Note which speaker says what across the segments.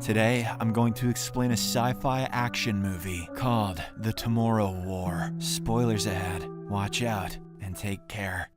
Speaker 1: Today, I'm going to explain a sci-fi action movie called The Tomorrow War. Spoilers ahead. Watch out and take care.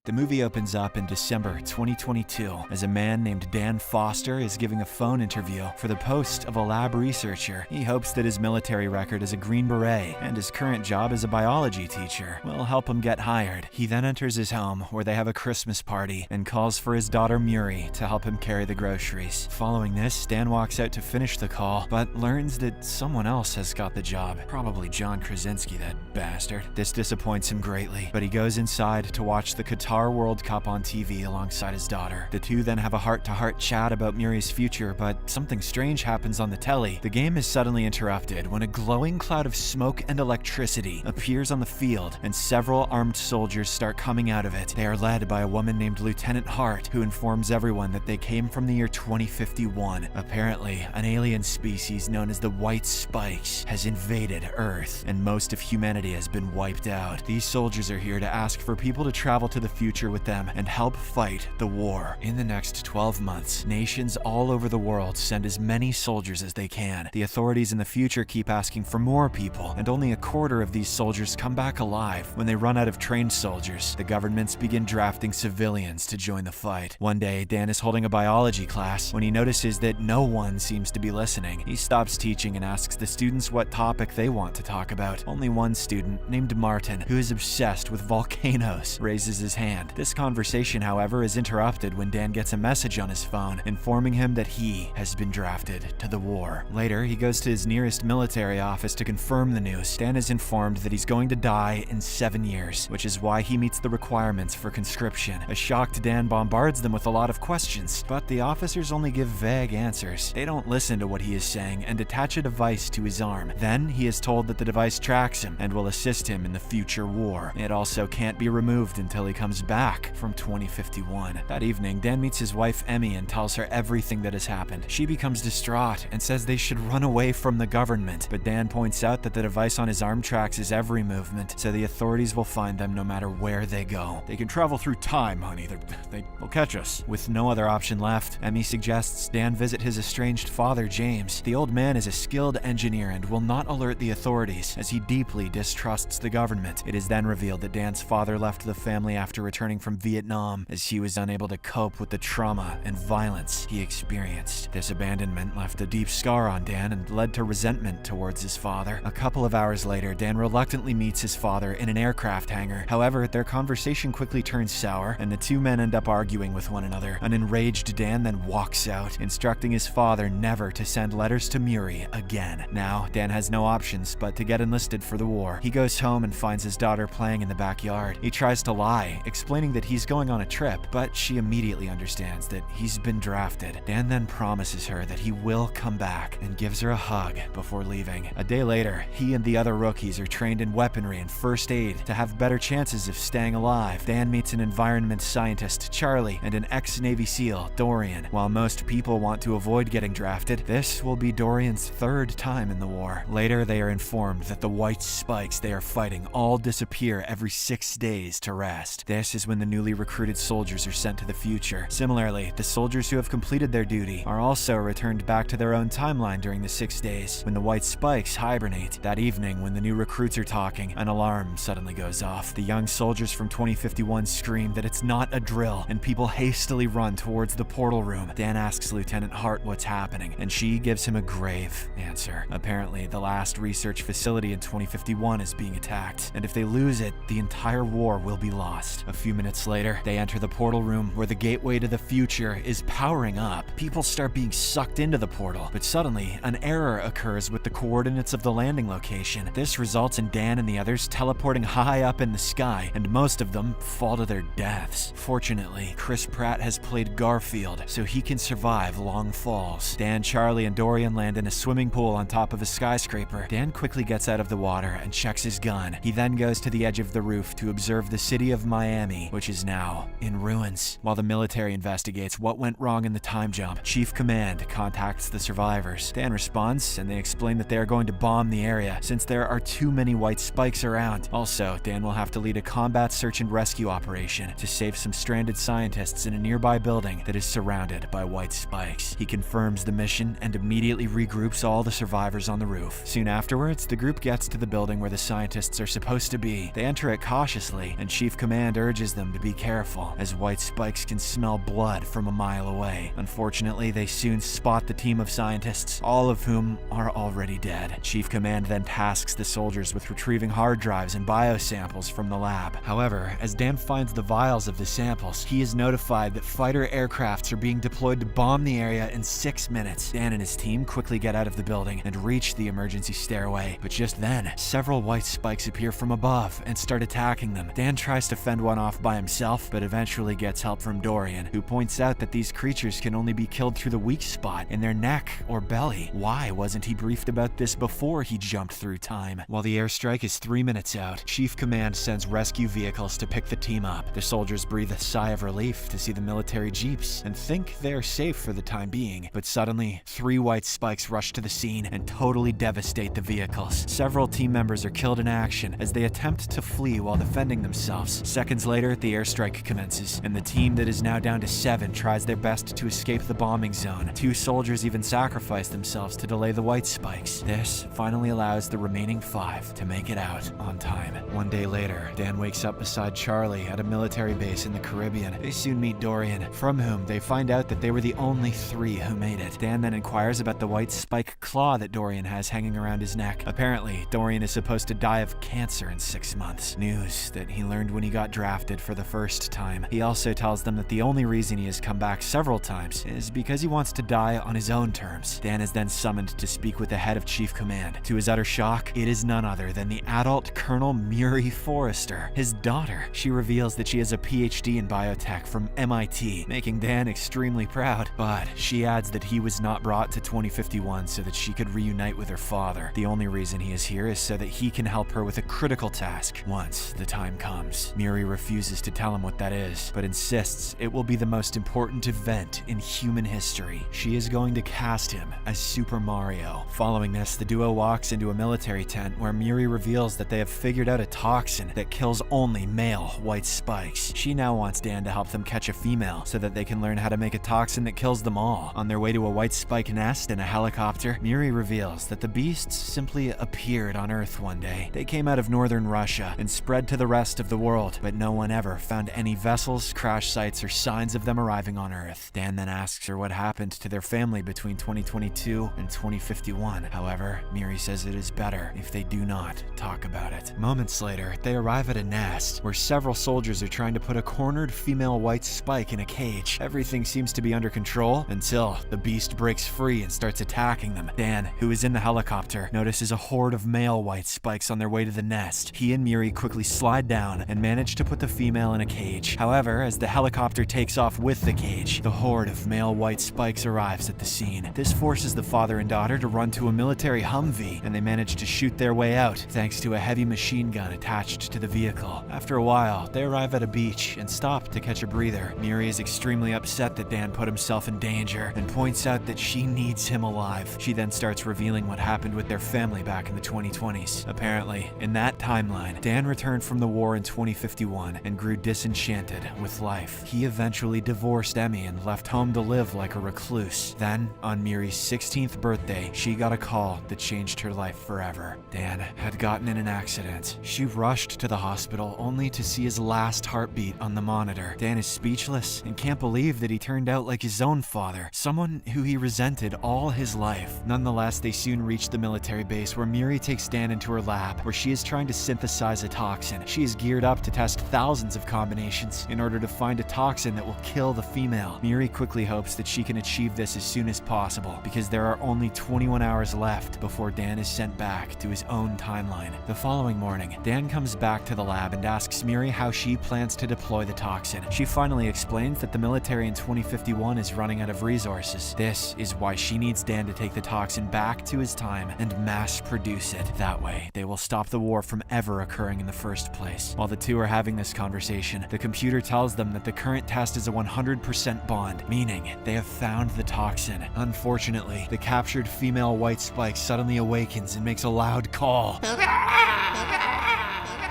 Speaker 1: The movie opens up in December 2022 as a man named Dan Foster is giving a phone interview for the post of a lab researcher. He hopes that his military record as a Green Beret and his current job as a biology teacher will help him get hired. He then enters his home where they have a Christmas party and calls for his daughter Muri to help him carry the groceries. Following this, Dan walks out to finish the call, but learns that someone else has got the job. Probably John Krasinski, that bastard. This disappoints him greatly, but he goes inside to watch the Qatar World Cup on TV alongside his daughter. The two then have a heart-to-heart chat about Muri's future, but something strange happens on the telly. The game is suddenly interrupted when a glowing cloud of smoke and electricity appears on the field, and several armed soldiers start coming out of it. They are led by a woman named Lieutenant Hart, who informs everyone that they came from the year 2051. Apparently, an alien species known as the White Spikes has invaded Earth, and most of humanity has been wiped out. These soldiers are here to ask for people to travel to the future with them and help fight the war. In the next 12 months, nations all over the world send as many soldiers as they can. The authorities in the future keep asking for more people, and only a quarter of these soldiers come back alive. When they run out of trained soldiers, the governments begin drafting civilians to join the fight. One day, Dan is holding a biology class when he notices that no one seems to be listening. He stops teaching and asks the students what topic they want to talk about. Only one student, named Martin, who is obsessed with volcanoes, raises his hand. This conversation, however, is interrupted when Dan gets a message on his phone informing him that he has been drafted to the war. Later, he goes to his nearest military office to confirm the news. Dan is informed that he's going to die in 7 years, which is why he meets the requirements for conscription. A shocked Dan bombards them with a lot of questions, but the officers only give vague answers. They don't listen to what he is saying and attach a device to his arm. Then, he is told that the device tracks him and will assist him in the future war. It also can't be removed until he comes back from 2051. That evening, Dan meets his wife Emmy and tells her everything that has happened. She becomes distraught and says they should run away from the government, but Dan points out that the device on his arm tracks his every movement, so the authorities will find them no matter where they go. They can travel through time, honey. They'll catch us. With no other option left, Emmy suggests Dan visit his estranged father, James. The old man is a skilled engineer and will not alert the authorities, as he deeply distrusts the government. It is then revealed that Dan's father left the family after returning from Vietnam, as he was unable to cope with the trauma and violence he experienced. This abandonment left a deep scar on Dan and led to resentment towards his father. A couple of hours later, Dan reluctantly meets his father in an aircraft hangar. However, their conversation quickly turns sour, and the two men end up arguing with one another. An enraged Dan then walks out, instructing his father never to send letters to Muri again. Now, Dan has no options but to get enlisted for the war. He goes home and finds his daughter playing in the backyard. He tries to lie, explaining that he's going on a trip, but she immediately understands that he's been drafted. Dan then promises her that he will come back and gives her a hug before leaving. A day later, he and the other rookies are trained in weaponry and first aid to have better chances of staying alive. Dan meets an environment scientist, Charlie, and an ex-Navy SEAL, Dorian. While most people want to avoid getting drafted, this will be Dorian's third time in the war. Later, they are informed that the White Spikes they are fighting all disappear every 6 days to rest. This is when the newly recruited soldiers are sent to the future. Similarly, the soldiers who have completed their duty are also returned back to their own timeline during the 6 days, when the White Spikes hibernate. That evening, when the new recruits are talking, an alarm suddenly goes off. The young soldiers from 2051 scream that it's not a drill, and people hastily run towards the portal room. Dan asks Lieutenant Hart what's happening, and she gives him a grave answer. Apparently, the last research facility in 2051 is being attacked, and if they lose it, the entire war will be lost. A few minutes later, they enter the portal room where the gateway to the future is powering up. People start being sucked into the portal, but suddenly, an error occurs with the coordinates of the landing location. This results in Dan and the others teleporting high up in the sky, and most of them fall to their deaths. Fortunately, Chris Pratt has played Garfield, so he can survive long falls. Dan, Charlie, and Dorian land in a swimming pool on top of a skyscraper. Dan quickly gets out of the water and checks his gun. He then goes to the edge of the roof to observe the city of Miami Emmy, which is now in ruins. While the military investigates what went wrong in the time jump, Chief Command contacts the survivors. Dan responds, and they explain that they are going to bomb the area since there are too many white spikes around. Also, Dan will have to lead a combat search and rescue operation to save some stranded scientists in a nearby building that is surrounded by white spikes. He confirms the mission and immediately regroups all the survivors on the roof. Soon afterwards, the group gets to the building where the scientists are supposed to be. They enter it cautiously, and Chief Command urges them to be careful, as white spikes can smell blood from a mile away. Unfortunately, they soon spot the team of scientists, all of whom are already dead. Chief Command then tasks the soldiers with retrieving hard drives and biosamples from the lab. However, as Dan finds the vials of the samples, he is notified that fighter aircrafts are being deployed to bomb the area in 6 minutes. Dan and his team quickly get out of the building and reach the emergency stairway, but just then, several white spikes appear from above and start attacking them. Dan tries to fend one off by himself, but eventually gets help from Dorian, who points out that these creatures can only be killed through the weak spot in their neck or belly. Why wasn't he briefed about this before he jumped through time? While the airstrike is 3 minutes out, Chief Command sends rescue vehicles to pick the team up. The soldiers breathe a sigh of relief to see the military jeeps and think they're safe for the time being, but suddenly, 3 white spikes rush to the scene and totally devastate the vehicles. Several team members are killed in action as they attempt to flee while defending themselves. Seconds later, the airstrike commences, and the team that is now down to 7 tries their best to escape the bombing zone. 2 soldiers even sacrifice themselves to delay the white spikes. This finally allows the remaining 5 to make it out on time. One day later, Dan wakes up beside Charlie at a military base in the Caribbean. They soon meet Dorian, from whom they find out that they were the only 3 who made it. Dan then inquires about the white spike claw that Dorian has hanging around his neck. Apparently, Dorian is supposed to die of cancer in 6 months. News that he learned when he got drafted for the first time. He also tells them that the only reason he has come back several times is because he wants to die on his own terms. Dan is then summoned to speak with the head of Chief Command. To his utter shock, it is none other than the adult Colonel Murray Forrester, his daughter. She reveals that she has a PhD in biotech from MIT, making Dan extremely proud, but she adds that he was not brought to 2051 so that she could reunite with her father. The only reason he is here is so that he can help her with a critical task once the time comes. Murray refuses to tell him what that is, but insists it will be the most important event in human history. She is going to cast him as Super Mario. Following this, the duo walks into a military tent where Murray reveals that they have figured out a toxin that kills only male white spikes. She now wants Dan to help them catch a female so that they can learn how to make a toxin that kills them all. On their way to a white spike nest in a helicopter, Murray reveals that the beasts simply appeared on Earth one day. They came out of northern Russia and spread to the rest of the world, but no one ever found any vessels, crash sites, or signs of them arriving on Earth. Dan then asks her what happened to their family between 2022 and 2051. However, Murray says it is better if they do not talk about it. Moments later, they arrive at a nest where several soldiers are trying to put a cornered female white spike in a cage. Everything seems to be under control until the beast breaks free and starts attacking them. Dan, who is in the helicopter, notices a horde of male white spikes on their way to the nest. He and Murray quickly slide down and manage to put the female in a cage. However, as the helicopter takes off with the cage, the horde of male white spikes arrives at the scene. This forces the father and daughter to run to a military Humvee, and they manage to shoot their way out thanks to a heavy machine gun attached to the vehicle. After a while, they arrive at a beach and stop to catch a breather. Murray is extremely upset that Dan put himself in danger and points out that she needs him alive. She then starts revealing what happened with their family back in the 2020s. Apparently, in that timeline, Dan returned from the war in 2051 and grew disenchanted with life. He eventually divorced Emmy and left home to live like a recluse. Then, on Murray's 16th birthday, she got a call that changed her life forever. Dan had gotten in an accident. She rushed to the hospital only to see his last heartbeat on the monitor. Dan is speechless and can't believe that he turned out like his own father, someone who he resented all his life. Nonetheless, they soon reach the military base where Murray takes Dan into her lab, where she is trying to synthesize a toxin. She is geared up to test thousands of combinations in order to find a toxin that will kill the female. Murray quickly hopes that she can achieve this as soon as possible, because there are only 21 hours left before Dan is sent back to his own timeline. The following morning, Dan comes back to the lab and asks Murray how she plans to deploy the toxin. She finally explains that the military in 2051 is running out of resources. This is why she needs Dan to take the toxin back to his time and mass produce it. That way, they will stop the war from ever occurring in the first place. While the two are having this this conversation, the computer tells them that the current test is a 100% bond, meaning they have found the toxin. Unfortunately, the captured female white spike suddenly awakens and makes a loud call.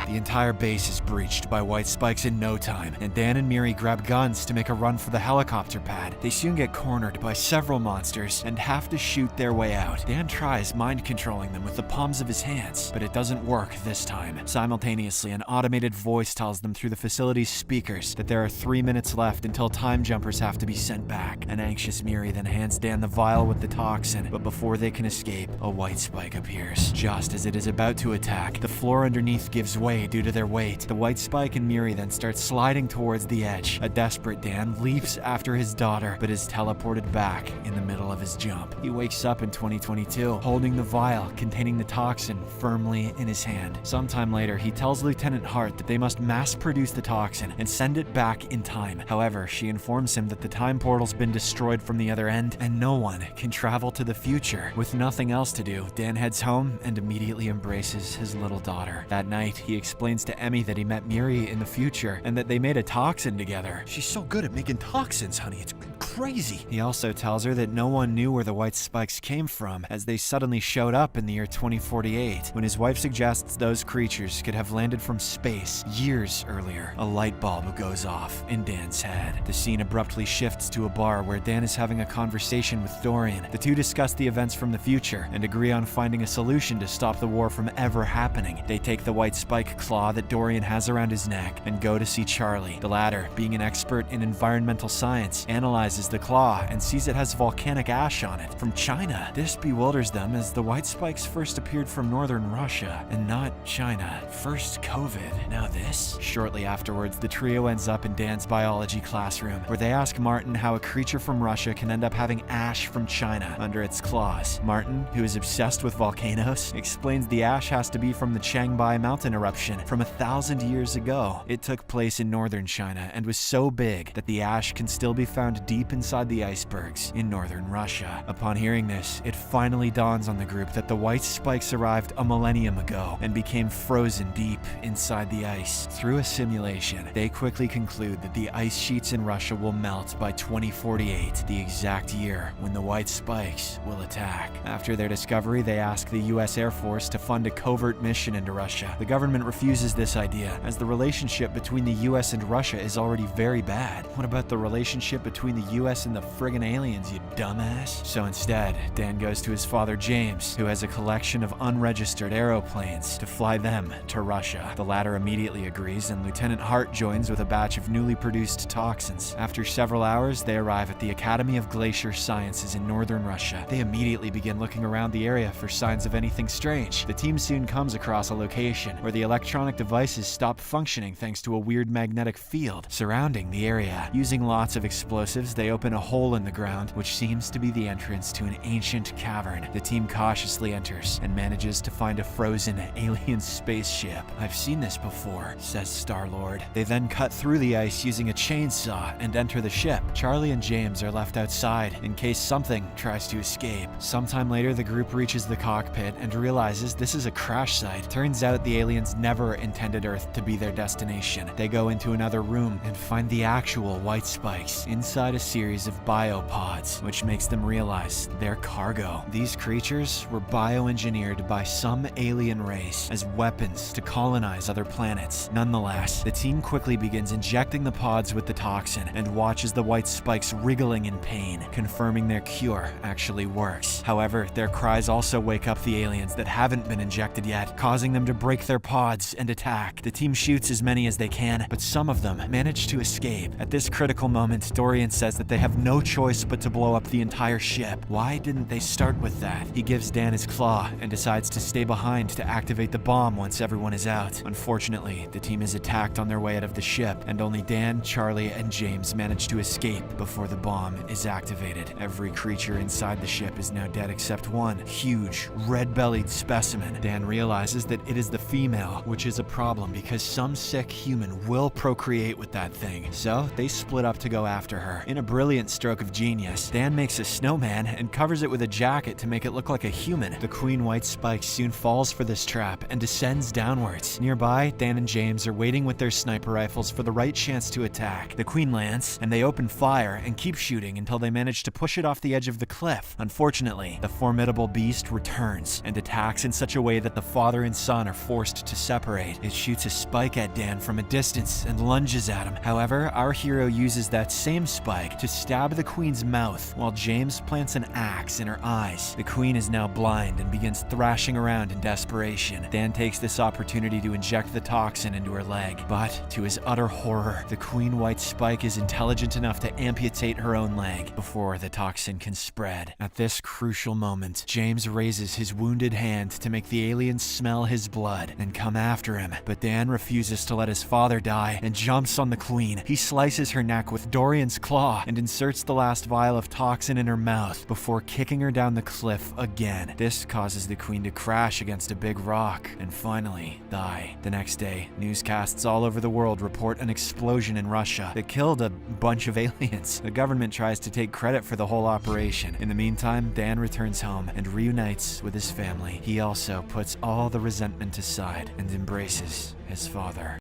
Speaker 1: The entire base is breached by white spikes in no time, and Dan and Miri grab guns to make a run for the helicopter pad. They soon get cornered by several monsters and have to shoot their way out. Dan tries mind controlling them with the palms of his hands, but it doesn't work this time. Simultaneously, an automated voice tells them through the facility's speakers that there are 3 minutes left until time jumpers have to be sent back. An anxious Miri then hands Dan the vial with the toxin, but before they can escape, a white spike appears. Just as it is about to attack, the floor underneath gives way due to their weight. The white spike and Miri then start sliding towards the edge. A desperate Dan leaps after his daughter, but is teleported back in the middle of his jump. He wakes up in 2022, holding the vial containing the toxin firmly in his hand. Sometime later, he tells Lieutenant Hart that they must mass produce the toxin and send it back in time. However, she informs him that the time portal's been destroyed from the other end, and no one can travel to the future. With nothing else to do, Dan heads home and immediately embraces his little daughter. That night, he explains to Emmy that he met Miri in the future and that they made a toxin together.
Speaker 2: She's so good at making toxins, honey. It's crazy.
Speaker 1: He also tells her that no one knew where the white spikes came from, as they suddenly showed up in the year 2048. When his wife suggests those creatures could have landed from space years earlier, a light bulb goes off in Dan's head. The scene abruptly shifts to a bar where Dan is having a conversation with Dorian. The two discuss the events from the future and agree on finding a solution to stop the war from ever happening. They take the white spike claw that Dorian has around his neck and go to see Charlie. The latter, being an expert in environmental science, analyzes the claw and sees it has volcanic ash on it from China. This bewilders them, as the white spikes first appeared from northern Russia and not China. First COVID, now this. Shortly afterwards, the trio ends up in Dan's biology classroom, where they ask Martin how a creature from Russia can end up having ash from China under its claws. Martin, who is obsessed with volcanoes, explains the ash has to be from the Changbai mountain eruption from 1,000 years ago. It took place in northern China and was so big that the ash can still be found deep inside the icebergs in northern Russia. Upon hearing this, it finally dawns on the group that the white spikes arrived a millennium ago and became frozen deep inside the ice. Through a simulation, they quickly conclude that the ice sheets in Russia will melt by 2048, the exact year when the white spikes will attack. After their discovery, they ask the US Air Force to fund a covert mission into Russia. The government refuses this idea, as the relationship between the US and Russia is already very bad. What about the relationship between the US and the friggin' aliens, you dumbass? So instead, Dan goes to his father James, who has a collection of unregistered aeroplanes, to fly them to Russia. The latter immediately agrees, and Lieutenant Hart joins with a batch of newly produced toxins. After several hours, they arrive at the Academy of Glacier Sciences in northern Russia. They immediately begin looking around the area for signs of anything strange. The team soon comes across a location where the electronic devices stop functioning thanks to a weird magnetic field surrounding the area. Using lots of explosives, they open a hole in the ground, which seems to be the entrance to an ancient cavern. The team cautiously enters and manages to find a frozen alien spaceship. "I've seen this before," says Star-Lord. They then cut through the ice using a chainsaw and enter the ship. Charlie and James are left outside in case something tries to escape. Sometime later, the group reaches the cockpit and realizes this is a crash site. Turns out the aliens never intended Earth to be their destination. They go into another room and find the actual white spikes inside a series of biopods, which makes them realize they're cargo. These creatures were bioengineered by some alien race as weapons to colonize other planets. Nonetheless, the team quickly begins injecting the pods with the toxin and watches the white spikes wriggling in pain, confirming their cure actually works. However, their cries also wake up the aliens that haven't been injected yet, causing them to break their pods and attack. The team shoots as many as they can, but some of them manage to escape. At this critical moment, Dorian says that they have no choice but to blow up the entire ship. Why didn't they start with that? He gives Dan his claw and decides to stay behind to activate the bomb once everyone is out. Unfortunately, the team is attacked on their way out of the ship, and only Dan, Charlie, and James manage to escape before the bomb is activated. Every creature inside the ship is now dead except one huge, red-bellied specimen. Dan realizes that it is the female which is a problem because some sick human will procreate with that thing. So they split up to go after her. In a brilliant stroke of genius, Dan makes a snowman and covers it with a jacket to make it look like a human. The Queen White Spike soon falls for this trap and descends downwards. Nearby, Dan and James are waiting with their sniper rifles for the right chance to attack. The Queen lands, and they open fire and keep shooting until they manage to push it off the edge of the cliff. Unfortunately, the formidable beast returns and attacks in such a way that the father and son are forced to separate. It shoots a spike at Dan from a distance and lunges at him. However, our hero uses that same spike to stab the Queen's mouth, while James plants an axe in her eyes. The Queen is now blind and begins thrashing around in desperation. Dan takes this opportunity to inject the toxin into her leg, but to his utter horror, the Queen White Spike is intelligent enough to amputate her own leg before the toxin can spread. At this crucial moment, James raises his wounded hand to make the aliens smell his blood and come after him, but Dan refuses to let his father die and jumps on the Queen. He slices her neck with Dorian's claw and inserts the last vial of toxin in her mouth before kicking her down the cliff again. This causes the Queen to crash against a big rock and finally die. The next day, newscasts all over the world report an explosion in Russia that killed a bunch of aliens. The government tries to take credit for the whole operation. In the meantime, Dan returns home and reunites with his family. He also puts all the resentment aside and embraces his father.